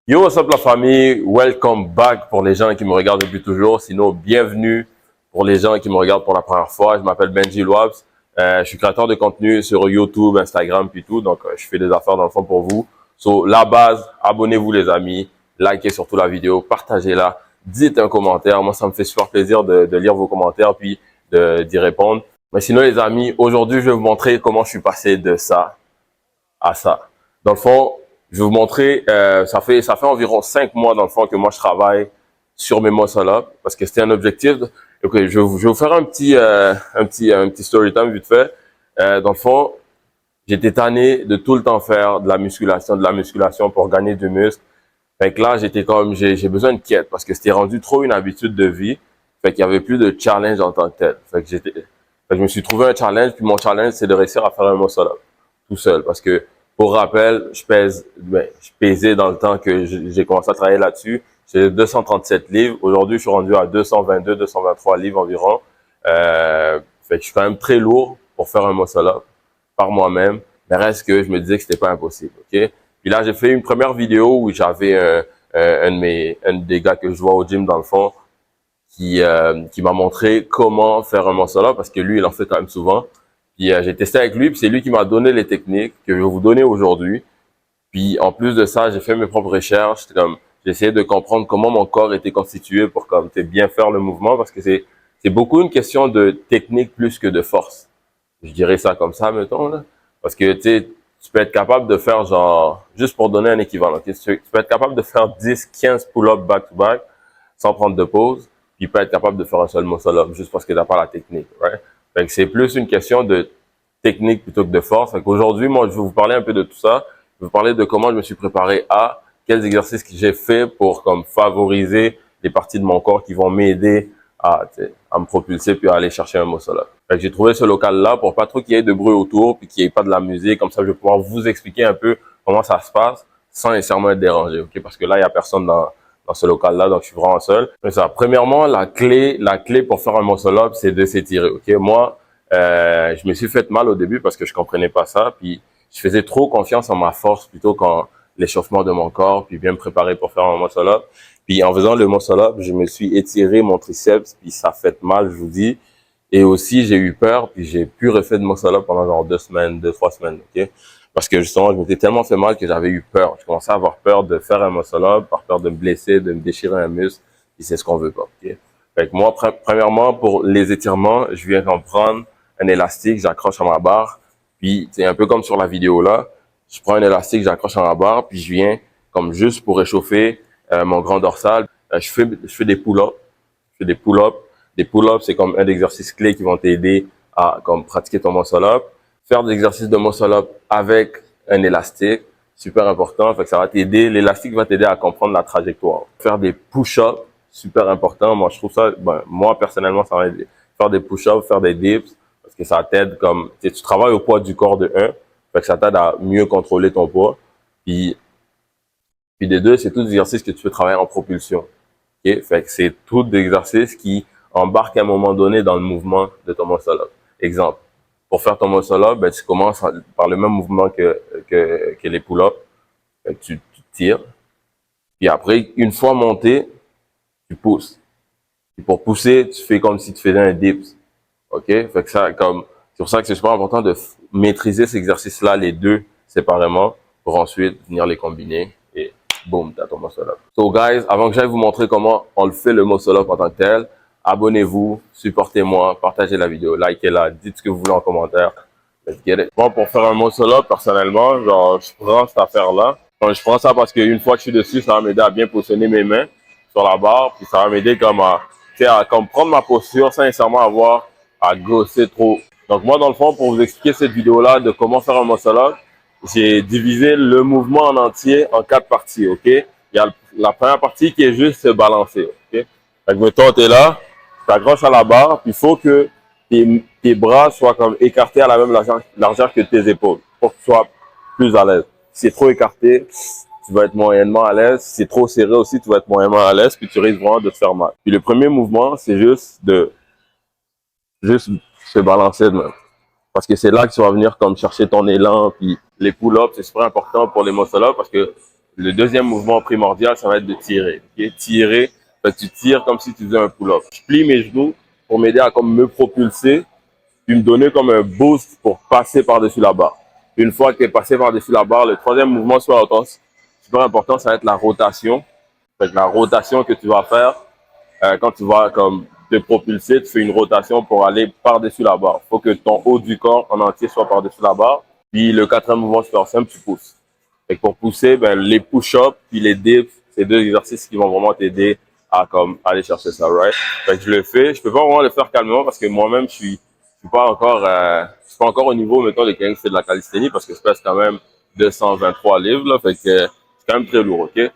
Yo, what's up la famille? Welcome back pour les gens qui me regardent depuis toujours. Sinon, bienvenue pour les gens qui me regardent pour la première fois. Je m'appelle Benji Lwabs. Je suis créateur de contenu sur YouTube, Instagram puis tout. Donc, je fais des affaires dans le fond pour vous. So, la base, abonnez-vous les amis. Likez surtout la vidéo, partagez-la. Dites un commentaire. Moi, ça me fait super plaisir de lire vos commentaires puis d'y répondre. Mais sinon, les amis, aujourd'hui, je vais vous montrer comment je suis passé de ça à ça. Dans le fond, je vais vous montrer, ça fait environ 5 mois dans le fond que moi je travaille sur mes muscle-up parce que c'était un objectif. Ok, je vais vous faire un petit story time vite fait. Dans le fond, j'étais tanné de tout le temps faire de la musculation pour gagner du muscle. Fait que là, j'étais comme, j'ai besoin de quête parce que c'était rendu trop une habitude de vie. Fait qu'il y avait plus de challenge en tant que tel. Fait que je me suis trouvé un challenge, puis mon challenge, c'est de réussir à faire un muscle-up tout seul. Parce que, pour rappel, je pesais dans le temps que j'ai commencé à travailler là-dessus. J'ai 237 livres. Aujourd'hui, je suis rendu à 222, 223 livres environ. Fait que je suis quand même très lourd pour faire un muscle-up par moi-même. Mais reste que je me disais que c'était pas impossible, ok? Puis là, j'ai fait une première vidéo où j'avais un des gars que je vois au gym dans le fond qui m'a montré comment faire un muscle-up parce que lui, il en fait quand même souvent. Puis j'ai testé avec lui, puis c'est lui qui m'a donné les techniques que je vais vous donner aujourd'hui. Puis en plus de ça, j'ai fait mes propres recherches. J'ai essayé de comprendre comment mon corps était constitué pour comme bien faire le mouvement parce que c'est beaucoup une question de technique plus que de force. Je dirais ça comme ça, mettons là, parce que tu peux être capable de faire genre juste pour donner un équivalent. Okay? Tu peux être capable de faire 10, 15 pull-ups back to back sans prendre de pause, puis pas être capable de faire un seul muscle-up juste parce que t'as pas la technique, right? Fait que c'est plus une question de technique plutôt que de force. Fait qu'aujourd'hui, moi, je vais vous parler un peu de tout ça. Je vais vous parler de comment je me suis préparé à, quels exercices que j'ai fait pour comme favoriser les parties de mon corps qui vont m'aider à me propulser puis à aller chercher un muscle-up. Fait que j'ai trouvé ce local-là pour pas trop qu'il y ait de bruit autour puis qu'il y ait pas de la musique. Comme ça, je vais pouvoir vous expliquer un peu comment ça se passe sans nécessairement être dérangé, ok? Parce que là, il y a personne dans ce local-là, donc je suis vraiment seul. Mais ça, premièrement, la clé pour faire un muscle-up, c'est de s'étirer, ok? Moi, je me suis fait mal au début parce que je comprenais pas ça, puis je faisais trop confiance en ma force plutôt qu'en l'échauffement de mon corps, puis bien me préparer pour faire un muscle-up. Puis en faisant le muscle-up, je me suis étiré mon triceps, puis ça fait mal, je vous dis. Et aussi, j'ai eu peur, puis j'ai plus refait de muscle-up pendant genre 2 semaines, 2, 3 semaines, ok? Parce que justement, je m'étais tellement fait mal que j'avais eu peur. Je commençais à avoir peur de faire un muscle-up, par peur de me blesser, de me déchirer un muscle, et c'est ce qu'on veut pas, ok? Fait que moi, premièrement, pour les étirements, je viens d'en prendre un élastique, j'accroche à ma barre, puis c'est un peu comme sur la vidéo là, je prends un élastique, j'accroche à ma barre, puis je viens comme juste pour réchauffer mon grand dorsal. Je fais des pull-ups, je fais des pull-ups. Des pull-ups, c'est comme un exercice clé qui vont t'aider à comme pratiquer ton muscle-up. Faire des exercices de muscle-up avec un élastique, super important, fait que ça va t'aider. L'élastique va t'aider à comprendre la trajectoire. Faire des push-ups, super important. Moi, je trouve ça, moi personnellement, ça va aider. Faire des push-ups, faire des dips, parce que ça t'aide comme, tu travailles au poids du corps de 1, fait que ça t'aide à mieux contrôler ton poids. Puis, puis de 2, c'est tous des exercices que tu peux travailler en propulsion. Okay? Fait que c'est tous des exercices qui embarquent à un moment donné dans le mouvement de ton muscle-up. Exemple, pour faire ton muscle-up, ben, tu commences par le même mouvement que les pull-ups. Tu tires. Puis après, une fois monté, tu pousses. Et pour pousser, tu fais comme si tu faisais un dips. OK? Fait que ça, comme, c'est pour ça que c'est super important de maîtriser ces exercices-là, les deux, séparément, pour ensuite venir les combiner et boum, t'as ton muscle-up. So, guys, avant que j'aille vous montrer comment on le fait le muscle-up en tant que tel, abonnez-vous, supportez-moi, partagez la vidéo, likez-la, dites ce que vous voulez en commentaire. Let's get it. Moi, pour faire un muscle-up, personnellement, genre, je prends cette affaire-là. Je prends ça parce qu'une fois que je suis dessus, ça va m'aider à bien positionner mes mains sur la barre, puis ça va m'aider comme à comme prendre ma posture sans nécessairement avoir à grosser trop. Donc moi, dans le fond, pour vous expliquer cette vidéo-là de comment faire un muscle-up, j'ai divisé le mouvement en entier en 4 parties, ok? Il y a la première partie qui est juste se balancer, ok? Fait que mettons, t'es là, t'accroches à la barre, puis il faut que tes bras soient comme écartés à la même largeur que tes épaules pour que tu sois plus à l'aise. Si c'est trop écarté, tu vas être moyennement à l'aise. Si c'est trop serré aussi, tu vas être moyennement à l'aise, puis tu risques vraiment de te faire mal. Puis le premier mouvement, c'est juste se balancer de même. Parce que c'est là que tu vas venir comme chercher ton élan, puis les pull-ups, c'est super important pour les muscle-ups parce que Le deuxième mouvement primordial, ça va être de tirer. Okay? Tirer, tu tires comme si tu faisais un pull-up. Je plie mes genoux pour m'aider à comme me propulser, puis me donner comme un boost pour passer par-dessus la barre. Une fois que tu es passé par-dessus la barre, le troisième mouvement super important, ça va être la rotation. Fait que la rotation que tu vas faire, quand tu vas comme te propulser, tu fais une rotation pour aller par-dessus la barre. Il faut que ton haut du corps en entier soit par-dessus la barre. Puis le quatrième mouvement super simple, tu pousses. Et pour pousser, ben, les push-ups puis les dips, c'est deux exercices qui vont vraiment t'aider à comme aller chercher ça, right? Fait que je le fais. Je peux pas vraiment le faire calmement parce que moi-même, je suis pas encore au niveau, mettons, de quelqu'un qui fait de la calisthénie parce que je pèse quand même 223 livres, là. Fait que c'est quand même très lourd, ok?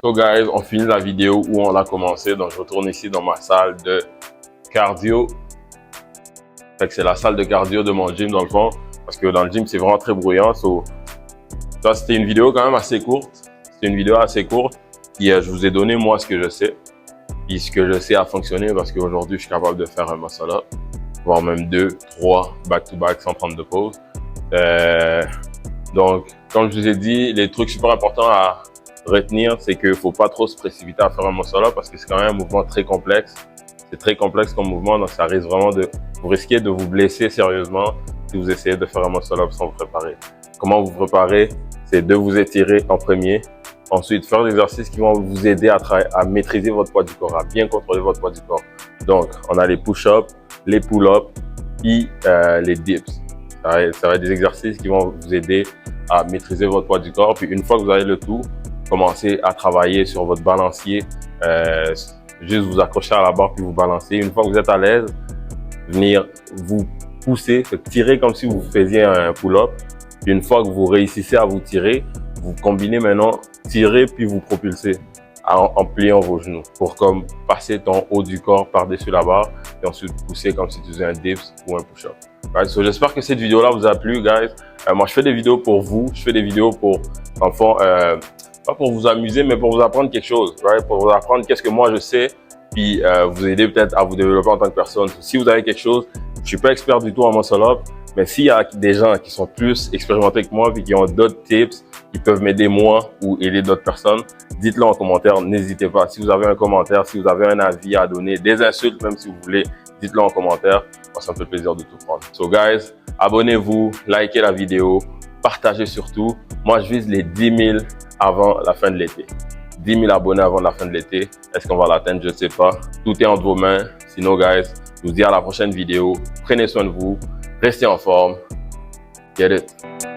So guys, on finit la vidéo où on a commencé. Donc, je retourne ici dans ma salle de cardio. Fait que c'est la salle de cardio de mon gym dans le fond. Parce que dans le gym, c'est vraiment très bruyant. So, ça, c'était une vidéo quand même assez courte. C'était une vidéo assez courte. Puis, je vous ai donné, moi, ce que je sais. Puis, ce que je sais a fonctionné parce qu'aujourd'hui, je suis capable de faire un muscle up. Voire même 2, 3 back-to-back sans prendre de pause. Donc, comme je vous ai dit, les trucs super importants à retenir, c'est qu'il ne faut pas trop se précipiter à faire un muscle up parce que c'est quand même un mouvement très complexe. C'est très complexe comme mouvement, donc ça risque vraiment vous risquez de vous blesser sérieusement si vous essayez de faire un muscle up sans vous préparer. Comment vous préparer? C'est de vous étirer en premier. Ensuite, faire des exercices qui vont vous aider à maîtriser votre poids du corps, à bien contrôler votre poids du corps. Donc, on a les push-ups, les pull-ups, puis les dips. Ça va être des exercices qui vont vous aider à maîtriser votre poids du corps. Puis une fois que vous avez le tout, commencez à travailler sur votre balancier. Juste vous accrocher à la barre puis vous balancer. Une fois que vous êtes à l'aise, venir vous pousser, tirer comme si vous faisiez un pull-up. Puis une fois que vous réussissez à vous tirer, vous combinez maintenant tirer puis vous propulser en pliant vos genoux pour comme passer ton haut du corps par-dessus la barre et ensuite pousser comme si tu faisais un dips ou un push-up. Right? So, j'espère que cette vidéo-là vous a plu, guys. Moi, je fais des vidéos pour vous. Je fais des vidéos pour, dans le fond, pas pour vous amuser, mais pour vous apprendre quelque chose, right? Pour vous apprendre qu'est-ce que moi je sais, puis vous aider peut-être à vous développer en tant que personne. Si vous avez quelque chose, je suis pas expert du tout en muscle up, mais s'il y a des gens qui sont plus expérimentés que moi, puis qui ont d'autres tips, qui peuvent m'aider moi ou aider d'autres personnes, dites-le en commentaire, n'hésitez pas. Si vous avez un commentaire, si vous avez un avis à donner, des insultes même si vous voulez, dites-le en commentaire. Moi, ça me fait plaisir de tout prendre. So guys, abonnez-vous, likez la vidéo, partagez surtout. Moi, je vise les 10 000 avant la fin de l'été. 10 000 abonnés avant la fin de l'été. Est-ce qu'on va l'atteindre? Je ne sais pas. Tout est entre vos mains. Sinon, guys, je vous dis à la prochaine vidéo. Prenez soin de vous. Restez en forme. Get it.